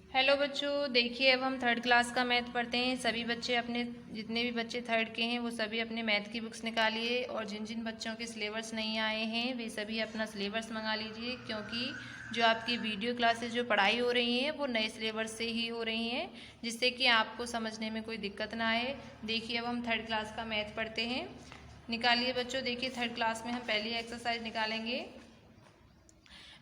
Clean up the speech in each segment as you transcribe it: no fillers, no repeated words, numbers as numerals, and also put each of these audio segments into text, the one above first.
Hello बच्चों, देखिए अब हम थर्ड क्लास का मैथ पढ़ते हैं। सभी बच्चे अपने जितने भी बच्चे थर्ड के हैं वो सभी अपने मैथ की बुक्स निकालिए, और जिन जिन बच्चों के सिलेबस नहीं आए हैं वे सभी अपना सिलेबस मंगा लीजिए, क्योंकि जो आपकी वीडियो क्लासेस जो पढ़ाई हो रही हैं वो नए सिलेबस से ही हो रही हैं, जिससे कि आपको समझने में कोई दिक्कत ना आए। देखिए अब हम थर्ड क्लास का मैथ पढ़ते हैं। निकालिए बच्चों। देखिए थर्ड क्लास में हम पहली एक्सरसाइज निकालेंगे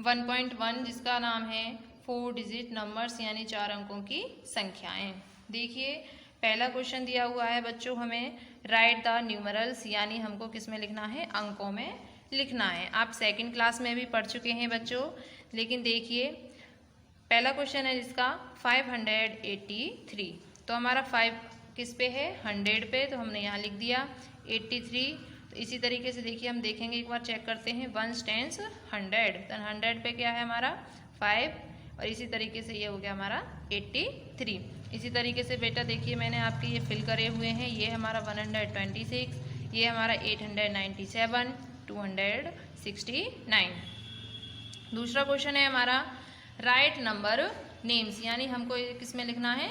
1.1, जिसका नाम है 4 डिजिट नंबर्स यानी 4 अंकों की संख्याएं। देखिए पहला क्वेश्चन दिया हुआ है बच्चों, हमें राइट द न्यूमरल्स, यानी हमको किस में लिखना है, अंकों में लिखना है। आप सेकंड क्लास में भी पढ़ चुके हैं बच्चों, लेकिन देखिए पहला क्वेश्चन है जिसका 583। तो हमारा 5 किस पे है, 100 पे, तो हमने यहाँ लिख दिया 83। तो इसी तरीके से देखिए हम देखेंगे, एक बार चेक करते हैं, 1 टेंस 100, तो 100 पे क्या है हमारा 5, और इसी तरीके से ये हो गया हमारा 83। इसी तरीके से बेटा देखिए मैंने आपके ये फिल करे हुए हैं, ये हमारा 126, ये हमारा 897, 269। दूसरा क्वेश्चन है हमारा राइट नंबर नेम्स, यानी हमको ये किस में लिखना है,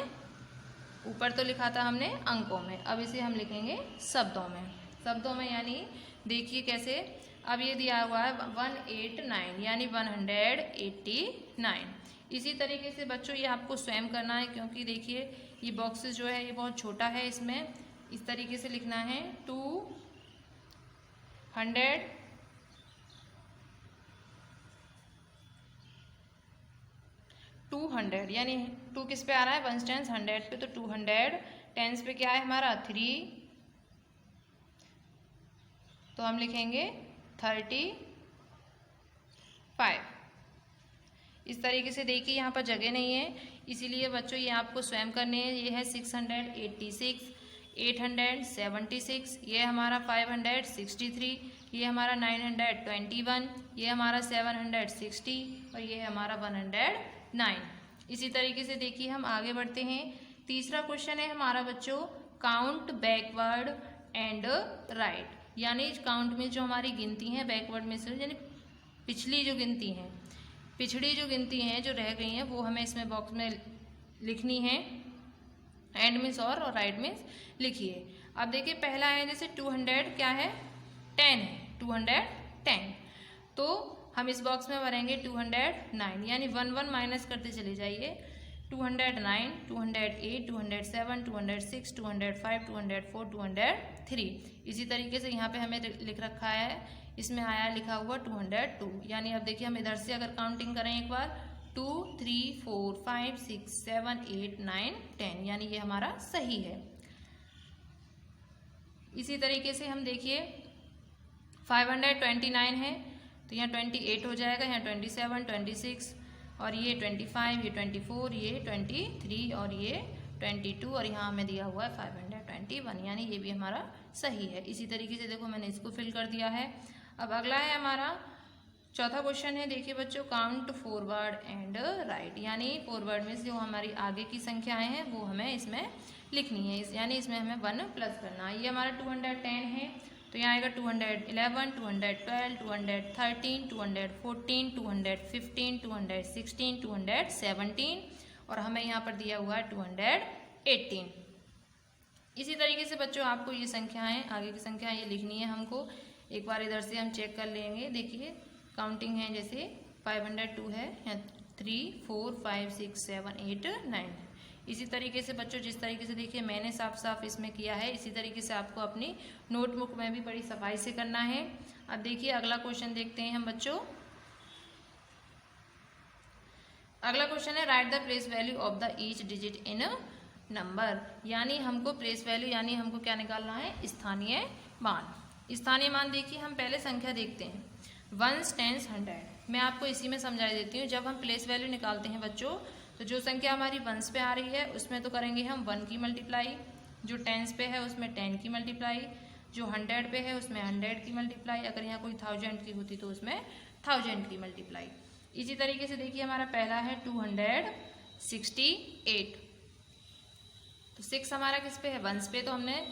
ऊपर तो लिखा था हमने अंकों में, अब इसे हम लिखेंगे शब्दों में। शब्दों में यानी देखिए कैसे, अब ये दिया हुआ है 189 यानी 189। इसी तरीके से बच्चों ये आपको स्वयं करना है, क्योंकि देखिए ये बॉक्सेस जो है ये बहुत छोटा है, इसमें इस तरीके से लिखना है 200 यानी 2 किस पे आ रहा है, 1 टेंस 100 पे, तो 200 टेंस पे क्या है हमारा 3, तो हम लिखेंगे 35। इस तरीके से देखिए यहाँ पर जगह नहीं है, इसीलिए बच्चों ये आपको स्वयं करने हैं। ये है 686, 876, ये हमारा 563, ये हमारा 921, ये हमारा 760, और ये हमारा 109। इसी तरीके से देखिए हम आगे बढ़ते हैं। तीसरा क्वेश्चन है हमारा बच्चों काउंट बैकवर्ड एंड राइट, यानी काउंट में जो हमारी गिनती है, बैकवर्ड में से यानी पिछली जो गिनती है, पिछड़ी जो गिनती हैं जो रह गई हैं वो हमें इसमें बॉक्स में लिखनी है, एंड में और राइट में लिखिए। अब देखिए पहला है जैसे 200 क्या है, 10 है, 210, तो हम इस बॉक्स में भरेंगे 209, यानी 1 माइनस करते चले जाइए, 209, 208, 207, 206, 205, 204, 203। इसी तरीके से यहाँ पे हमें लिख रखा है, इसमें आया लिखा हुआ 202, यानी अब देखिए हम इधर से अगर काउंटिंग करें एक बार, 2, 3, 4, 5, 6, 7, 8, 9, 10, यानी ये हमारा सही है। इसी तरीके से हम देखिए 529 है, तो यहाँ 28 हो जाएगा, यहाँ 27, 26, और ये 25, ये 24, ये 23, और ये 22, और यहाँ हमें दिया हुआ है 521, यानी ये भी हमारा सही है। इसी तरीके से देखो मैंने इसको फिल कर दिया है। अब अगला है हमारा चौथा क्वेश्चन है, देखिए बच्चों काउंट फॉरवर्ड एंड राइट, यानी फॉरवर्ड में जो हमारी आगे की संख्याएं हैं वो हमें इसमें लिखनी है, यानी इसमें हमें 1 प्लस करना है। ये हमारा 210 है, तो यहाँ आएगा 211, 212, 213, 214, 215, 216, 217, और हमें यहाँ पर दिया हुआ है 218। इसी तरीके से बच्चों आपको ये संख्याएं, आगे की संख्याएं ये लिखनी है हमको। एक बार इधर से हम चेक कर लेंगे, देखिए काउंटिंग है जैसे 502 है, यहाँ 3, 4, 5, 6, 7, 8, 9। इसी तरीके से बच्चों जिस तरीके से देखिए मैंने साफ साफ इसमें किया है, इसी तरीके से आपको अपनी नोटबुक में भी बड़ी सफाई से करना है। अब देखिए अगला क्वेश्चन देखते हैं हम बच्चों। अगला क्वेश्चन है right the place value of the each digit in number, यानी हमको प्लेस वैल्यू यानी हमको क्या निकालना है, स्थानीय मान। स्थानीय मान देखिए हम पहले संख्या देखते हैं 1 टेंस 100। मैं आपको इसी में समझा देती हूँ, जब हम प्लेस वैल्यू निकालते हैं बच्चों, तो जो संख्या हमारी 1s पे आ रही है उसमें तो करेंगे हम 1 की मल्टीप्लाई, जो 10s पे है उसमें 10 की मल्टीप्लाई, जो 100 पे है उसमें 100 की मल्टीप्लाई, अगर यहाँ कोई 1000 की होती तो उसमें 1000 की मल्टीप्लाई। इसी तरीके से देखिए हमारा पहला है 268, तो 6 हमारा किस पे है, 1s पे, तो हमने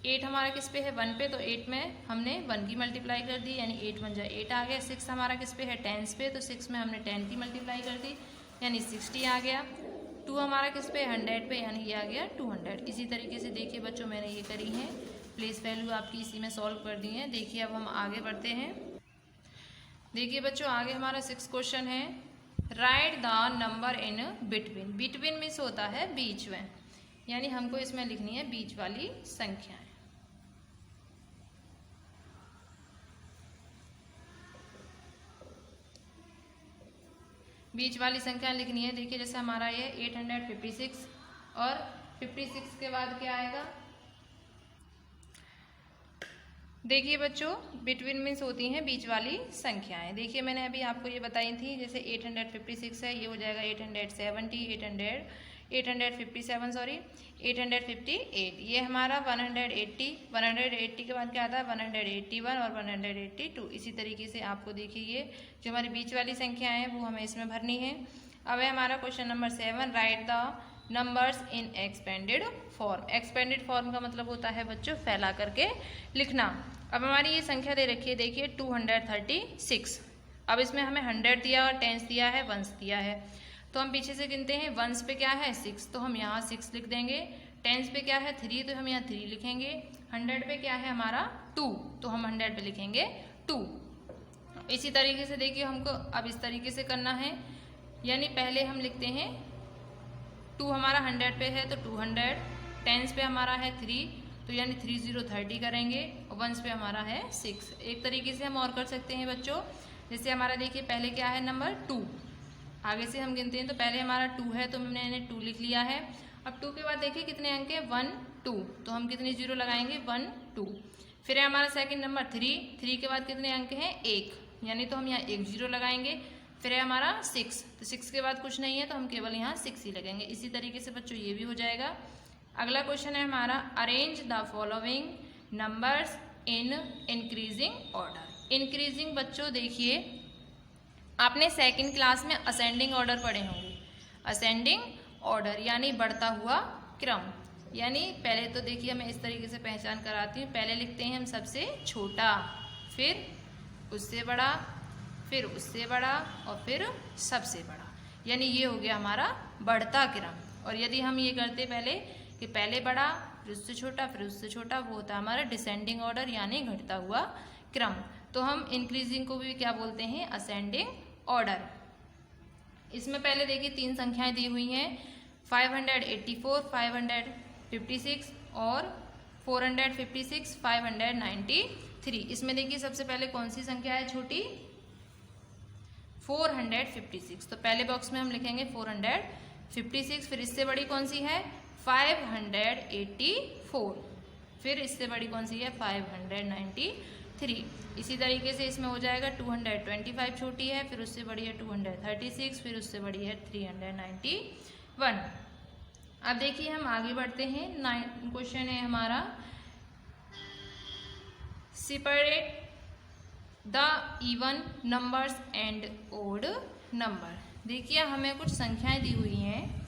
8 हमारा किस पे है, 1 पे, तो 8 में हमने 1 की मल्टीप्लाई कर दी, यानी 8 1 जा 8 आ गया। 6 हमारा किस पे है, 10s पे, तो 6 में हमने 10 की मल्टीप्लाई कर दी, यानी 60 आ गया। 2 हमारा किस पे, 100 पे, यानी ये आ गया 200। इसी तरीके से देखिए बच्चों मैंने ये करी है, प्लेस वैल्यू आपकी इसी में सॉल्व कर दी है। देखिए अब हम आगे बढ़ते हैं। देखिए बच्चों आगे हमारा 6 क्वेश्चन है, right the number in between. Between means होता है बीच में, यानी हमको इसमें लिखनी है बीच वाली संख्याएं। बीच वाली संख्या लिखनी है। देखिए जैसे हमारा ये 856 और 56 के बाद क्या आएगा। देखिए बच्चों बिटवीन मीन्स होती हैं बीच वाली संख्याएं। देखिए मैंने अभी आपको ये बताई थी, जैसे 856 है, ये हो जाएगा 870, 857 सॉरी 858। ये हमारा 180 के बाद क्या आता है 181 और 182। इसी तरीके से आपको देखिए ये जो हमारी बीच वाली संख्या है वो हमें इसमें भरनी है। अब है हमारा question number 7, right the numbers in expanded form. Expanded form का मतलब होता है बच्चों फैला करके लिखना। अब हमारी ये संख्या दे रखी है, देखिए 236। अब इसमें हमें 100 दिया और 10 दिया है, 1 दिया है, तो हम पीछे से गिनते हैं। 1 पे क्या है 6, तो हम यहाँ 6 लिख देंगे। 10 पे क्या है 3, तो हम यहाँ 3 लिखेंगे। 100 पे क्या है हमारा 2, तो हम 100 पे लिखेंगे 2। इसी तरीके से देखिए हमको अब इस तरीके से करना है, यानी पहले हम लिखते हैं 2 हमारा 100 पे है तो 200, 10 पे हमारा है 3, तो यानी 30 करेंगे, और 1 पे हमारा है 6। एक तरीके से हम और कर सकते हैं बच्चों, जैसे हमारा देखिए पहले क्या है नंबर 2, आगे से हम गिनते हैं तो पहले हमारा 2 है तो मैंने 2 लिख लिया है। अब 2 के बाद देखिए कितने अंक है 1 2, तो हम कितने जीरो लगाएंगे 1 2। फिर है हमारा सेकंड नंबर 3 के बाद कितने अंक हैं 1, यानी तो हम यहाँ 1 0 लगाएंगे। फिर है हमारा 6, तो 6 के बाद कुछ नहीं है तो हम केवल यहाँ 6 ही लगेंगे। इसी तरीके से बच्चों ये भी हो जाएगा। अगला क्वेश्चन है हमारा, arrange the following numbers in increasing order. Increasing बच्चों देखिए आपने सेकंड क्लास में असेंडिंग ऑर्डर पढ़े होंगे। असेंडिंग ऑर्डर यानी बढ़ता हुआ क्रम, यानी पहले तो देखिए मैं इस तरीके से पहचान कराती हूँ। पहले लिखते हैं हम सबसे छोटा, फिर उससे बड़ा, फिर उससे बड़ा, और फिर सबसे बड़ा, यानी ये हो गया हमारा बढ़ता क्रम। और यदि हम ये करते पहले कि पहले बड़ा फिर उससे छोटा फिर उससे छोटा, वो होता है हमारा डिसेंडिंग ऑर्डर यानी घटता हुआ क्रम। तो हम इंक्रीजिंग को भी क्या बोलते हैं असेंडिंग ऑर्डर। इसमें पहले देखिए 3 संख्याएं दी हुई हैं, 584, 556 और 456, 593। इसमें देखिए सबसे पहले कौन सी संख्या है छोटी 456, तो पहले बॉक्स में हम लिखेंगे 456। फिर इससे बड़ी कौन सी है 584, फिर इससे बड़ी कौन सी है 593। इसी तरीके से इसमें हो जाएगा 225 छोटी है, फिर उससे बड़ी है 236, फिर उससे बड़ी है 391। अब देखिए हम आगे बढ़ते हैं। 9 क्वेश्चन है हमारा, separate the even numbers and odd number. देखिए हमें कुछ संख्याएं दी हुई हैं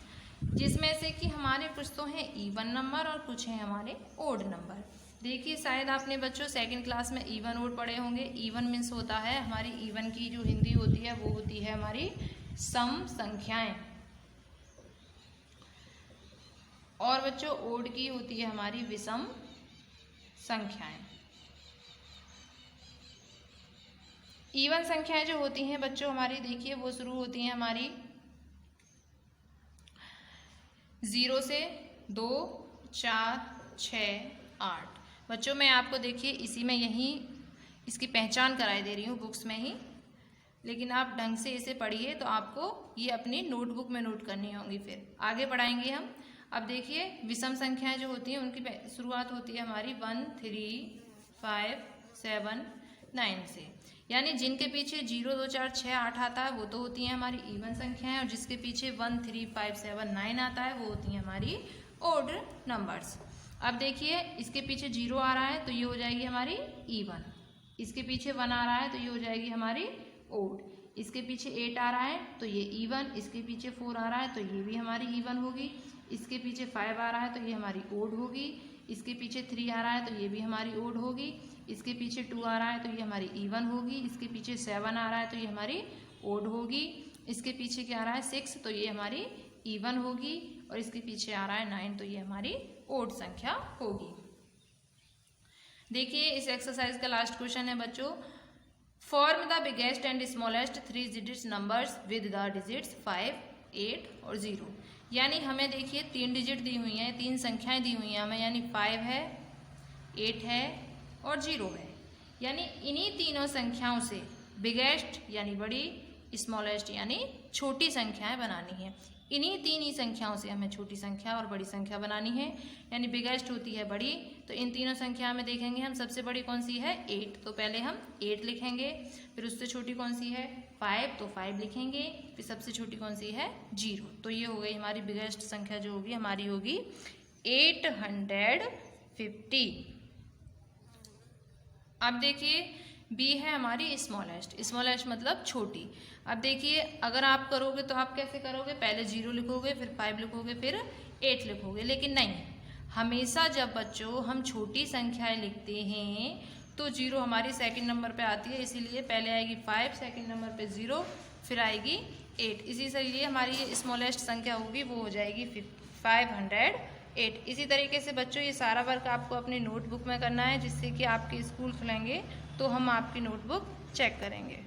जिसमें से कि हमारे कुछ तो हैं इवन नंबर और कुछ हैं हमारे ओड नंबर। देखिए शायद आपने बच्चों सेकंड क्लास में इवन ओड पढ़े होंगे। इवन मीन्स होता है हमारी इवन की जो हिंदी होती है वो होती है हमारी सम संख्याएं, और बच्चों ओड की होती है हमारी विषम संख्याएं। इवन संख्याएं जो होती हैं बच्चों हमारी देखिए वो शुरू होती हैं हमारी 0 से 2 4 6 8। बच्चों मैं आपको देखिए इसी में यहीं इसकी पहचान कराई दे रही हूँ बुक्स में ही, लेकिन आप ढंग से इसे पढ़िए तो आपको ये अपनी नोटबुक में नोट करनी होंगी। फिर आगे बढ़ाएंगे हम। अब देखिए विषम संख्याएं जो होती हैं उनकी शुरुआत होती है हमारी 1 3 5 7 9 से, यानी जिनके पीछे 0 2 4 6 8 आता है वो तो होती हैं हमारी इवन संख्याएं, और जिसके पीछे 1 3 5 7 9 आता है वो होती हैं हमारी ओड नंबर्स। अब देखिए इसके पीछे 0 आ रहा है तो ये हो जाएगी हमारी इवन, इसके पीछे 1 आ रहा है तो ये हो जाएगी हमारी ओड, इसके पीछे 8 आ रहा है तो ये इवन, इसके पीछे 4 आ रहा है तो ये भी हमारी इवन होगी, इसके पीछे 5 आ रहा है तो ये हमारी ओड होगी, इसके पीछे 3 आ रहा है तो ये भी हमारी ओड होगी, इसके पीछे 2 आ रहा है तो ये हमारी इवन होगी, इसके पीछे 7 आ रहा है तो ये हमारी ओड होगी, इसके पीछे क्या आ रहा है 6, तो ये हमारी इवन होगी, और इसके पीछे आ रहा है 9, तो ये हमारी ओड संख्या होगी। देखिए इस एक्सरसाइज का लास्ट क्वेश्चन है बच्चों, form the biggest and smallest 3 digits numbers with the digits 5, 8 और 0। यानी हमें देखिए 3 डिजिट दी हुई हैं, 3 संख्याएं दी हुई हैं हमें, यानी 5 है, 8 है और 0 है। यानी इन्हीं तीनों संख्याओं से बिगेस्ट यानी बड़ी, स्मॉलेस्ट यानी छोटी संख्याएं बनानी है। इन्हीं तीन ही संख्याओं से हमें छोटी संख्या और बड़ी संख्या बनानी है। यानी बिगेस्ट होती है बड़ी, तो इन तीनों संख्या में देखेंगे हम सबसे बड़ी कौन सी है 8, तो पहले हम 8 लिखेंगे। फिर उससे छोटी कौन सी है 5, तो 5 लिखेंगे। फिर सबसे छोटी कौन सी है 0। तो ये हो गई हमारी बिगेस्ट संख्या, जो होगी हमारी होगी 850। अब देखिए बी है हमारी स्मॉलेस्ट, स्मॉलेस्ट मतलब छोटी। अब देखिए अगर आप करोगे तो आप कैसे करोगे, पहले 0 लिखोगे, फिर 5 लिखोगे, फिर 8 लिखोगे। लेकिन नहीं, हमेशा जब बच्चों हम छोटी संख्याएं लिखते हैं तो 0 हमारी सेकंड नंबर पे आती है, इसीलिए पहले आएगी 5, सेकंड नंबर पे 0, फिर आएगी 8। इसी से ये हमारी स्मॉलेस्ट संख्या होगी, वो हो जाएगी 508। इसी तरीके से बच्चों ये सारा वर्क आपको अपनी नोटबुक में करना है, जिससे कि आपके स्कूल खुलेंगे तो हम आपकी नोटबुक चेक करेंगे।